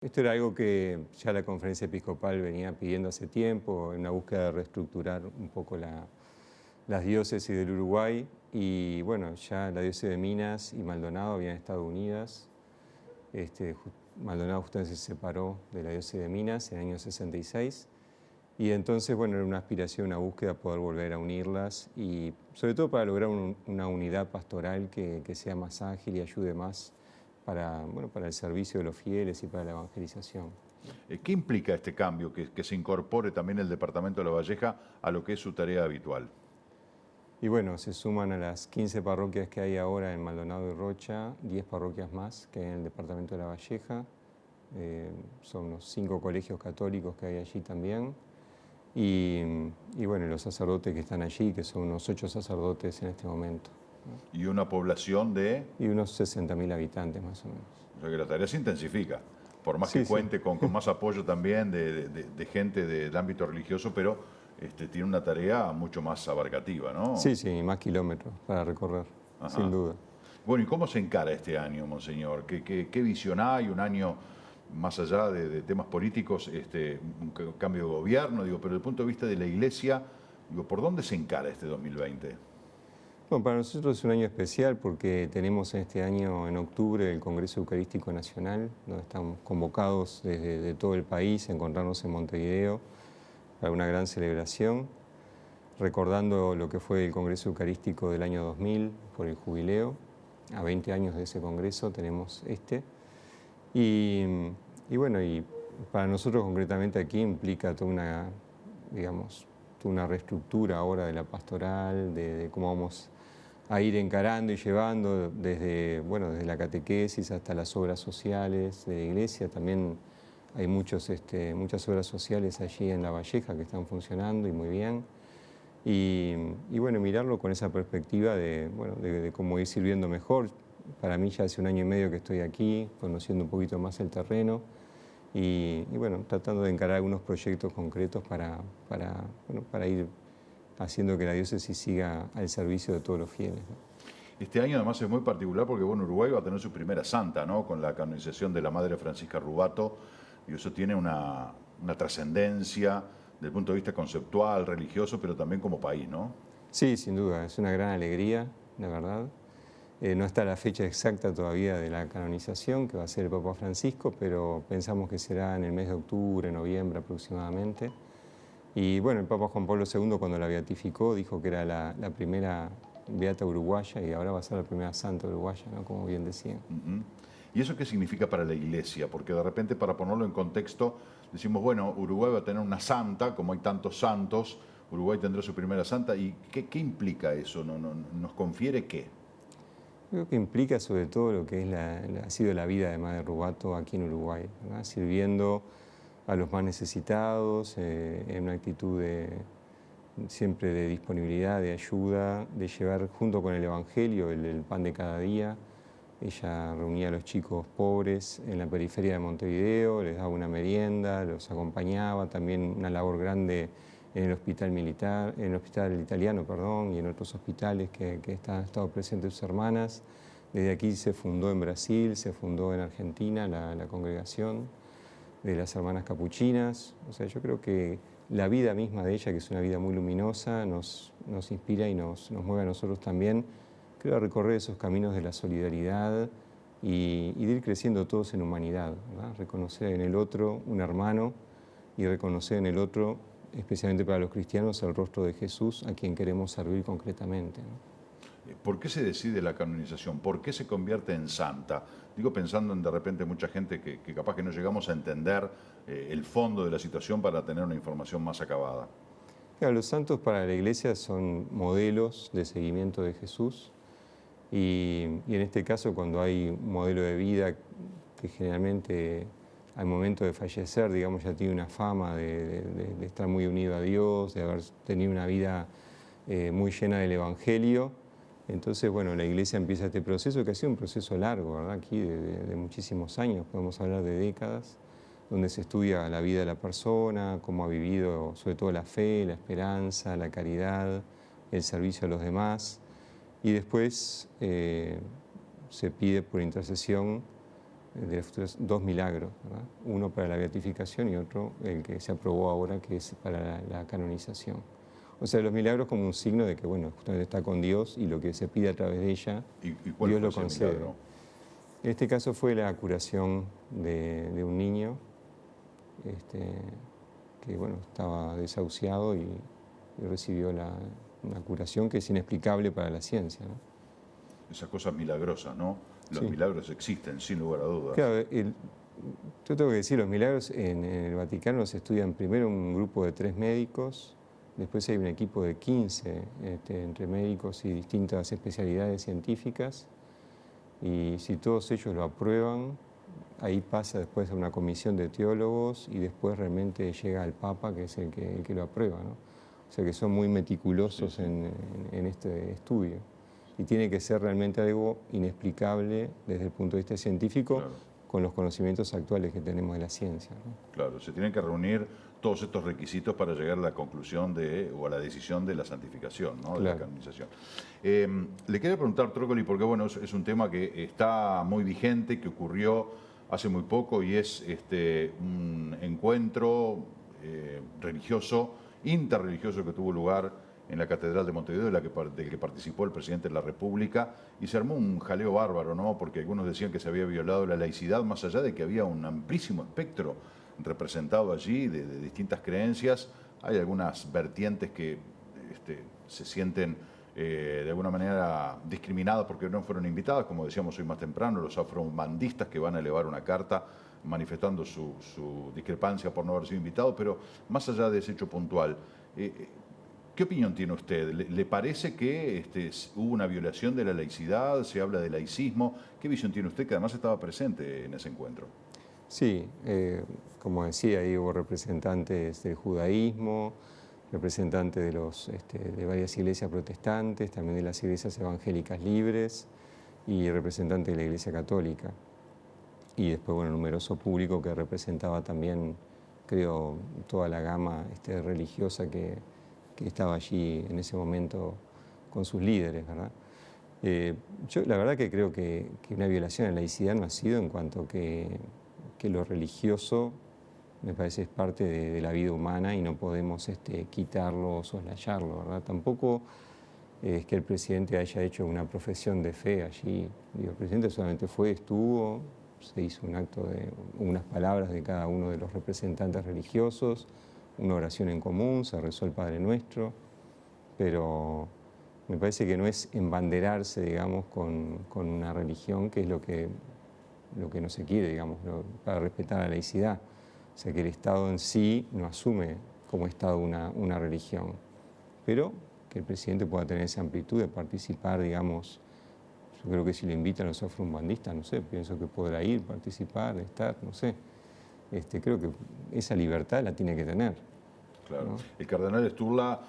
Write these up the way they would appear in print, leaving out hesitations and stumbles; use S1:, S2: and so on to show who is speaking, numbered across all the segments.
S1: Esto era algo que ya la Conferencia Episcopal venía pidiendo hace tiempo, en una búsqueda de reestructurar un poco las diócesis del Uruguay. Y bueno, ya la diócesis de Minas y Maldonado habían estado unidas. Maldonado justamente se separó de la diócesis de Minas en el año 66. Y entonces, bueno, era una aspiración, una búsqueda poder volver a unirlas y sobre todo para lograr una unidad pastoral que sea más ágil y ayude más para el servicio de los fieles y para la evangelización.
S2: ¿Qué implica este cambio, que se incorpore también el Departamento de La Valleja a lo que es su tarea habitual?
S1: Y bueno, se suman a las 15 parroquias que hay ahora en Maldonado y Rocha, 10 parroquias más que en el Departamento de La Valleja. Son unos 5 colegios católicos que hay allí también. Y bueno, los sacerdotes que están allí, que son unos 8 sacerdotes en este momento.
S2: Y una población de...
S1: Y unos 60.000 habitantes más o menos.
S2: O sea que la tarea se intensifica, por más que
S1: Sí.
S2: cuente con más apoyo también de gente del ámbito religioso, pero tiene una tarea mucho más abarcativa, ¿no?
S1: Sí, y más kilómetros para recorrer,
S2: Ajá.
S1: sin duda.
S2: Bueno, ¿y cómo se encara este año, Monseñor? ¿Qué visión hay? Un año más allá de temas políticos, un cambio de gobierno, pero desde el punto de vista de la Iglesia, ¿por dónde se encara este 2020?
S1: Bueno, para nosotros es un año especial porque tenemos este año en octubre el Congreso Eucarístico Nacional, donde estamos convocados desde todo el país a encontrarnos en Montevideo para una gran celebración, recordando lo que fue el Congreso Eucarístico del año 2000 por el jubileo. A 20 años de ese Congreso tenemos Y bueno, y para nosotros concretamente aquí implica toda una reestructura ahora de la pastoral, de cómo vamos a ir encarando y llevando desde la catequesis hasta las obras sociales de la iglesia. También hay muchas obras sociales allí en La Valleja que están funcionando y muy bien. Y bueno, mirarlo con esa perspectiva de cómo ir sirviendo mejor. Para mí ya hace un año y medio que estoy aquí, conociendo un poquito más el terreno y bueno, tratando de encarar algunos proyectos concretos para ir haciendo que la diócesis siga al servicio de todos los fieles, ¿no?
S2: Este año además es muy particular porque Uruguay va a tener su primera santa, ¿no? Con la canonización de la Madre Francisca Rubato, y eso tiene una trascendencia desde el punto de vista conceptual, religioso, pero también como país, ¿no?
S1: Sí, sin duda, es una gran alegría, la verdad. No está la fecha exacta todavía de la canonización, que va a ser el Papa Francisco, pero pensamos que será en el mes de octubre, noviembre aproximadamente. Y bueno, el Papa Juan Pablo II cuando la beatificó dijo que era la primera beata uruguaya y ahora va a ser la primera santa uruguaya, ¿no? Como bien decía.
S2: ¿Y eso qué significa para la Iglesia? Porque de repente, para ponerlo en contexto, decimos, bueno, Uruguay va a tener una santa, como hay tantos santos, Uruguay tendrá su primera santa. ¿Y qué implica eso? ¿Nos confiere qué?
S1: Creo que implica sobre todo lo que ha sido la vida de Madre Rubato aquí en Uruguay, ¿verdad? Sirviendo a los más necesitados, en una actitud siempre de disponibilidad, de ayuda, de llevar junto con el Evangelio el pan de cada día. Ella reunía a los chicos pobres en la periferia de Montevideo, les daba una merienda, los acompañaba, también una labor grande en el hospital militar, en el hospital italiano, y en otros hospitales que han estado presentes sus hermanas. Desde aquí se fundó en Brasil, se fundó en Argentina la congregación de las hermanas capuchinas. O sea, yo creo que la vida misma de ella, que es una vida muy luminosa, nos inspira y nos mueve a nosotros también, creo, a recorrer esos caminos de la solidaridad y de ir creciendo todos en humanidad, ¿verdad? Reconocer en el otro un hermano y reconocer en el otro, especialmente para los cristianos, el rostro de Jesús a quien queremos servir concretamente, ¿no?
S2: ¿Por qué se decide la canonización? ¿Por qué se convierte en santa? Digo, pensando en de repente mucha gente que capaz que no llegamos a entender el fondo de la situación para tener una información más acabada.
S1: Claro, los santos para la Iglesia son modelos de seguimiento de Jesús y en este caso cuando hay un modelo de vida que generalmente al momento de fallecer, digamos, ya tiene una fama de estar muy unido a Dios, de haber tenido una vida muy llena del Evangelio. Entonces, bueno, la Iglesia empieza este proceso que ha sido un proceso largo, ¿verdad? Aquí de muchísimos años, podemos hablar de décadas, donde se estudia la vida de la persona, cómo ha vivido sobre todo la fe, la esperanza, la caridad, el servicio a los demás. Y después se pide por intercesión de los futuros, 2 milagros, ¿verdad? Uno para la beatificación y otro, el que se aprobó ahora, que es para la canonización. O sea, los milagros como un signo de que, bueno, justamente está con Dios y lo que se pide a través de ella,
S2: ¿Y cuál
S1: Dios
S2: fue
S1: lo
S2: ese
S1: concede.
S2: milagro?
S1: En este caso fue la curación de un niño que, bueno, estaba desahuciado y recibió una curación que es inexplicable para la ciencia, ¿no?
S2: Esas cosas milagrosas, ¿no? Los
S1: Sí.
S2: milagros existen, sin lugar a dudas.
S1: Claro, yo tengo que decir, los milagros en el Vaticano se estudian primero un grupo de 3 médicos, después hay un equipo de 15 entre médicos y distintas especialidades científicas, y si todos ellos lo aprueban, ahí pasa después a una comisión de teólogos y después realmente llega al Papa, que es el que lo aprueba, ¿no? O sea que son muy meticulosos
S2: Sí, sí.
S1: en este estudio. Y tiene que ser realmente algo inexplicable desde el punto de vista científico,
S2: Claro.
S1: con los conocimientos actuales que tenemos de la ciencia, ¿no?
S2: Claro, se tienen que reunir todos estos requisitos para llegar a la conclusión o a la decisión de la santificación, ¿no? De la
S1: Claro.
S2: canonización. Le quería preguntar, Trócoli, porque bueno, es un tema que está muy vigente, que ocurrió hace muy poco y es un encuentro religioso, interreligioso que tuvo lugar en la Catedral de Montevideo, del que participó el presidente de la República, y se armó un jaleo bárbaro, ¿no? Porque algunos decían que se había violado la laicidad, más allá de que había un amplísimo espectro representado allí de distintas creencias. Hay algunas vertientes que se sienten de alguna manera discriminadas porque no fueron invitadas, como decíamos hoy más temprano, los afrobandistas que van a elevar una carta manifestando su discrepancia por no haber sido invitado, pero más allá de ese hecho puntual, ¿qué opinión tiene usted? ¿Le parece que hubo una violación de la laicidad? ¿Se habla de laicismo? ¿Qué visión tiene usted, que además estaba presente en ese encuentro?
S1: Sí, como decía, ahí hubo representantes del judaísmo, representantes de varias iglesias protestantes, también de las iglesias evangélicas libres y representantes de la Iglesia Católica. Y después, bueno, numeroso público que representaba también, creo, toda la gama religiosa que estaba allí en ese momento con sus líderes, ¿verdad? Yo la verdad que creo que una violación a la laicidad no ha sido, en cuanto que lo religioso me parece es parte de la vida humana y no podemos quitarlo o soslayarlo, ¿verdad? Tampoco es que el presidente haya hecho una profesión de fe allí. Digo, el presidente solamente estuvo, se hizo un acto de unas palabras de cada uno de los representantes religiosos, una oración en común, se rezó el Padre Nuestro, pero me parece que no es embanderarse, digamos, con una religión, que es lo que no se quiere, digamos, para respetar la laicidad. O sea, que el Estado en sí no asume como Estado una religión, pero que el presidente pueda tener esa amplitud de participar, digamos. Yo creo que si le invitan a los afrobandistas, no sé, pienso que podrá ir, participar, estar, no sé. Creo que esa libertad la tiene que tener.
S2: Claro.
S1: ¿No?
S2: El cardenal Sturla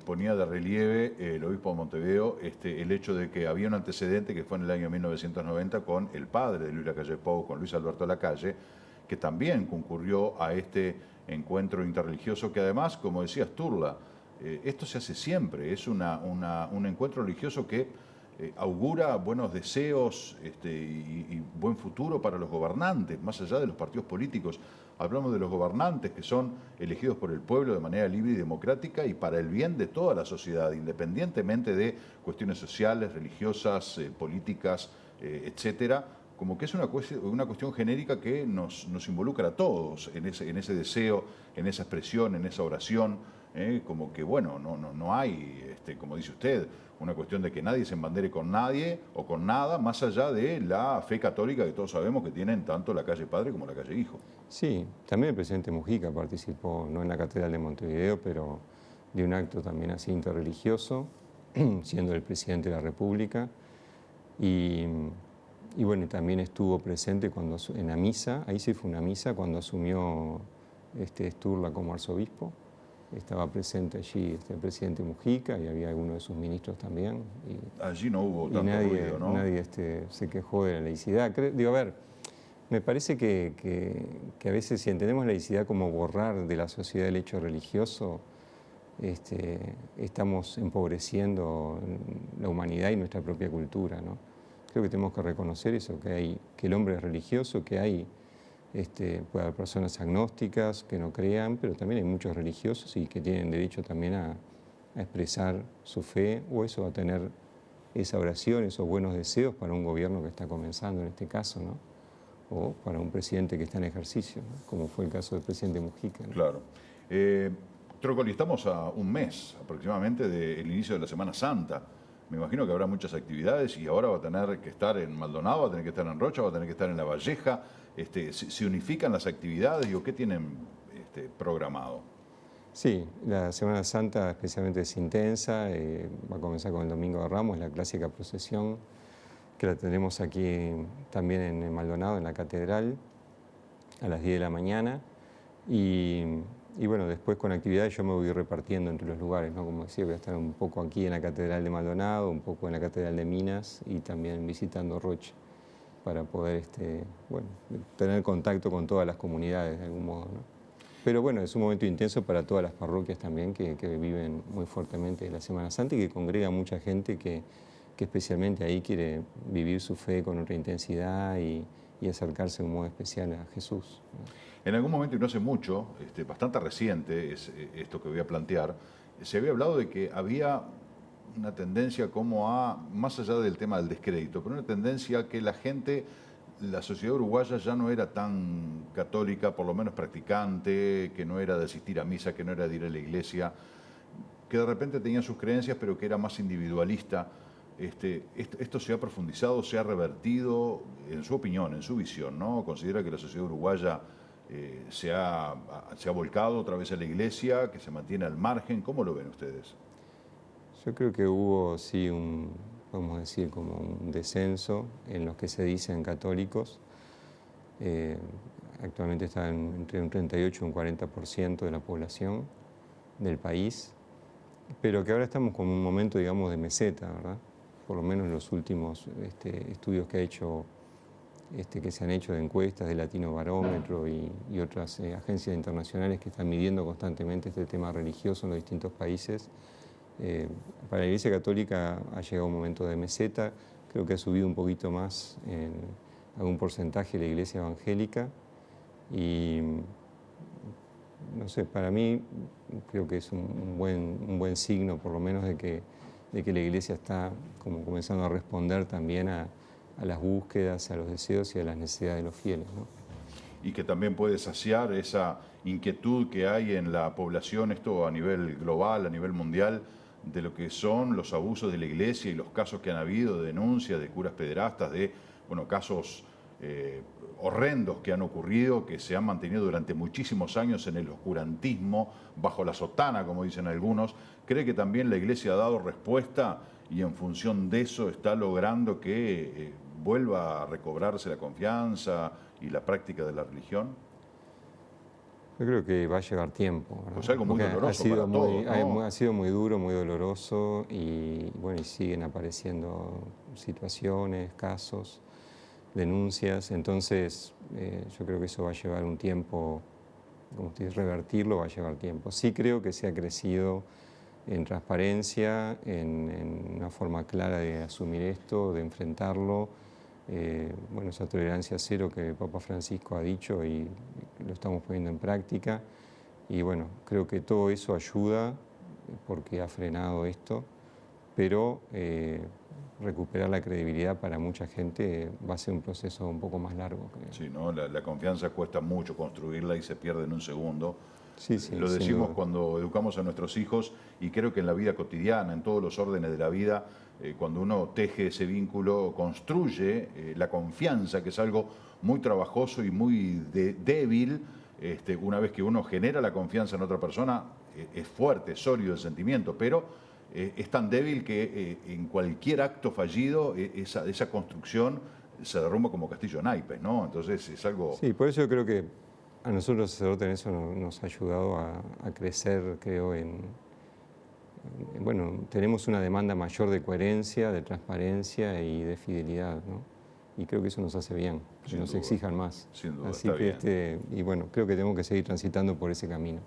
S2: ponía de relieve, el obispo de Montevideo, el hecho de que había un antecedente que fue en el año 1990 con el padre de Luis Lacalle Pou, con Luis Alberto Lacalle, que también concurrió a este encuentro interreligioso, que además, como decía Sturla, esto se hace siempre, es un encuentro religioso que augura buenos deseos y buen futuro para los gobernantes, más allá de los partidos políticos. Hablamos de los gobernantes que son elegidos por el pueblo de manera libre y democrática y para el bien de toda la sociedad, independientemente de cuestiones sociales, religiosas, políticas, etcétera. Como que es una cuestión genérica que nos involucra a todos en ese deseo, en esa expresión, en esa oración. Como que, bueno, no hay, como dice usted, una cuestión de que nadie se embandere con nadie o con nada, más allá de la fe católica que todos sabemos que tienen tanto la calle Padre como la calle Hijo.
S1: Sí, también el presidente Mujica participó, no en la Catedral de Montevideo, pero de un acto también así interreligioso, siendo el presidente de la República. Y bueno, también estuvo presente en la misa, ahí sí fue una misa, cuando asumió Sturla como arzobispo. Estaba presente allí el presidente Mujica y había algunos de sus ministros también.
S2: Allí no hubo tanto
S1: nadie,
S2: ruido, ¿no?
S1: Nadie se quejó de la laicidad. Digo, a ver, me parece que a veces, si entendemos la laicidad como borrar de la sociedad el hecho religioso, estamos empobreciendo la humanidad y nuestra propia cultura, ¿no? creo que tenemos que reconocer eso, que el hombre es religioso, que hay puede haber personas agnósticas que no crean, pero también hay muchos religiosos y que tienen derecho también a expresar su fe o eso, a tener esa oración, esos buenos deseos para un gobierno que está comenzando en este caso, ¿no? O para un presidente que está en ejercicio, ¿no? Como fue el caso del presidente Mujica, ¿no?
S2: Claro. Trócoli, estamos a un mes aproximadamente del inicio de la Semana Santa. Me imagino que habrá muchas actividades y ahora va a tener que estar en Maldonado, va a tener que estar en Rocha, va a tener que estar en La Valleja. ¿Se unifican las actividades? ¿O qué tienen programado?
S1: Sí, la Semana Santa especialmente es intensa, va a comenzar con el Domingo de Ramos, la clásica procesión, que la tendremos aquí también en Maldonado, en la Catedral, a las 10 de la mañana. Y bueno, después con actividades yo me voy repartiendo entre los lugares, ¿no? Como decía, voy a estar un poco aquí en la Catedral de Maldonado, un poco en la Catedral de Minas y también visitando Rocha para poder bueno, tener contacto con todas las comunidades de algún modo, ¿no? Pero bueno, es un momento intenso para todas las parroquias también que viven muy fuertemente la Semana Santa y que congrega mucha gente que especialmente ahí quiere vivir su fe con otra intensidad y acercarse de un modo especial a Jesús, ¿no?
S2: En algún momento, y no hace mucho, bastante reciente, es esto que voy a plantear, se había hablado de que había una tendencia como a, más allá del tema del descrédito, pero una tendencia a que la gente, la sociedad uruguaya ya no era tan católica, por lo menos practicante, que no era de asistir a misa, que no era de ir a la iglesia, que de repente tenía sus creencias, pero que era más individualista. Esto se ha profundizado, se ha revertido, en su opinión, en su visión, ¿no? ¿Considera que la sociedad uruguaya se ha volcado otra vez a la iglesia, que se mantiene al margen? ¿Cómo lo ven ustedes?
S1: Yo creo que hubo, sí, vamos a decir, como un descenso en los que se dicen católicos. Actualmente está entre un 38 y un 40% de la población del país, pero que ahora estamos con un momento, digamos, de meseta, ¿verdad? Por lo menos en los últimos estudios que se han hecho de encuestas de Latino Barómetro y otras agencias internacionales que están midiendo constantemente este tema religioso en los distintos países. Para la Iglesia Católica ha llegado un momento de meseta, creo que ha subido un poquito más en algún porcentaje la Iglesia Evangélica y no sé, para mí creo que es un buen signo por lo menos de que la Iglesia está como comenzando a responder también a las búsquedas, a los deseos y a las necesidades de los fieles, ¿no?
S2: Y que también puede saciar esa inquietud que hay en la población, esto a nivel global, a nivel mundial, de lo que son los abusos de la iglesia y los casos que han habido, de denuncias de curas pederastas, de casos horrendos que han ocurrido, que se han mantenido durante muchísimos años en el oscurantismo, bajo la sotana, como dicen algunos. ¿Cree que también la iglesia ha dado respuesta y en función de eso está logrando que vuelva a recobrarse la confianza y la práctica de la religión?
S1: Yo creo que va a llevar tiempo, ¿verdad?
S2: Pues algo muy doloroso
S1: ha sido
S2: para todos, ¿no?
S1: ha sido muy duro, muy doloroso y bueno, y siguen apareciendo situaciones, casos, denuncias. Entonces, yo creo que eso va a llevar un tiempo, como usted dice, revertirlo va a llevar tiempo. Sí creo que se ha crecido en transparencia, en una forma clara de asumir esto, de enfrentarlo. Bueno, esa tolerancia cero que el Papa Francisco ha dicho y lo estamos poniendo en práctica. Y bueno, creo que todo eso ayuda porque ha frenado esto, pero recuperar la credibilidad para mucha gente va a ser un proceso un poco más largo, creo.
S2: Sí, ¿no? La confianza cuesta mucho construirla y se pierde en un segundo.
S1: Sí, sí,
S2: lo decimos cuando educamos a nuestros hijos y creo que en la vida cotidiana, en todos los órdenes de la vida, cuando uno teje ese vínculo, construye la confianza, que es algo muy trabajoso y muy débil. Una vez que uno genera la confianza en otra persona, es fuerte, es sólido el sentimiento, pero es tan débil que en cualquier acto fallido, esa construcción se derrumba como castillo de naipes, ¿no? Entonces es algo...
S1: Sí, por eso yo creo que a nosotros los sacerdotes eso nos ha ayudado a crecer, creo, bueno, tenemos una demanda mayor de coherencia, de transparencia y de fidelidad, ¿no? Y creo que eso nos hace bien, que nos exijan más.
S2: Sin duda,
S1: Así
S2: está
S1: que, y bueno, creo que tenemos que seguir transitando por ese camino.